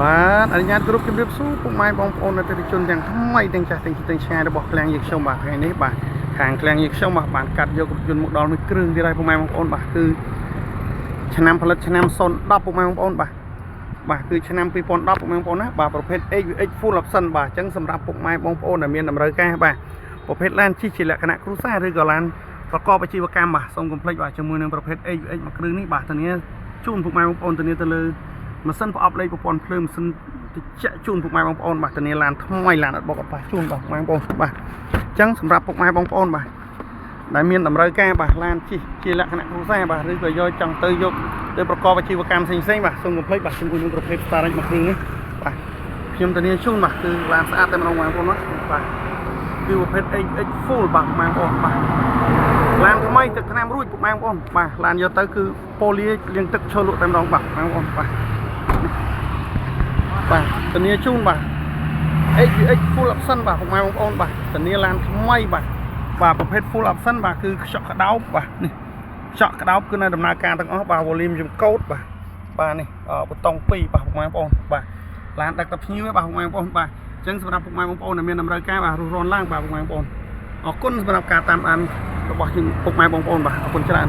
បាទអនុញ្ញាតគ្រប់ជម្រាបសួរពុកម៉ែបងប្អូនអតិថិជនទាំងថ្មីទាំងចាស់ទាំងឆ្ងាយរបស់ឃ្លាំងយើងខ្ញុំបាទថ្ងៃនេះបាទខាងឃ្លាំងយើងខ្ញុំបាទបានកាត់យករថយន្តមកដល់មួយគ្រឿងទៀតហើយពុកម៉ែបងប្អូនបាទគឺឆ្នាំផលិតឆ្នាំ010ពុកម៉ែបងប្អូនបាទគឺឆ្នាំ2010ពុកម៉ែបងប្អូនណាបាទប្រភេទ XVX Full Option បាទអញ្ចឹងសម្រាប់ពុកម៉ែបងប្អូនដែលមានតម្រូវការបាទប្រភេទឡានជិះជាលក្ខណៈគ្រួសារឬក៏ឡានប្រកបអាជីវកម្មបាទសូមកុំភ្លេចបាទជាមួយនឹងប្រភេទ XVX មួយគ្រឿងនេះបាទធានាជូនពុកម៉ែបងប្អូនធានាទៅលើម៉ាស៊ីនប្រអប់លេខប្រព័ន្ធភ្លើងម៉ាស៊ីនតិចជូនពុកម៉ែបងប្អូនបាទធានាឡានថ្មីឡានអត់បោកអត់ប៉ះជូនបាទពុកម៉ែបងប្អូនបាទអញ្ចឹងសម្រាប់ពុកម៉ែបងប្អូនបាទដែលមានតម្រូវការបាទឡានជិះជាលក្ខណៈគ្រួសារបាទឬក៏យកចង់ទៅយកទៅប្រកបអាជីវកម្មផ្សេងៗបាទសូមកុំភ្លេចបាទជាមួយនឹងប្រភេទ Starix មួយគ្រឿងនេះបាទខ្ញុំធានាជូនបាទគឺឡានស្អាតតែម្ដងបងប្អូនបាទគឺប្រភេទ XX Full បាទពុកម៉ែបងប្អូនបាទឡានថ្មីទឹកថ្នាំរួចពុកម៉ែបងប្អូនបាទឡានយកទៅគឺប៉ូលីលាងទឹកឈរលក់តែម្ដងបាទបងប្អូនបាទធានាជូនបាទ XVX Full Option បាទពុកម៉ែបងប្អូនបាទធានាឡានថ្មីបាទប្រភេទ Full Option បាទគឺខ្យក់ក្តោបបាទនេះខ្យក់ក្តោបគឺនៅដំណើរការទាំងអស់បាទ volume ចំកោតបាទនេះប៊ូតុង2បាទពុកម៉ែបងប្អូនបាទឡានដឹកតែភ្ញៀវបាទពុកម៉ែបងប្អូនបាទអញ្ចឹងសម្រាប់ពុកម៉ែបងប្អូនដែលមានតម្រូវការបាទរស់រានឡើងបាទពុកម៉ែបងប្អូនអរគុណសម្រាប់ការតាមដានរបស់ពុកម៉ែបងប្អូនបាទអរគុណច្រើន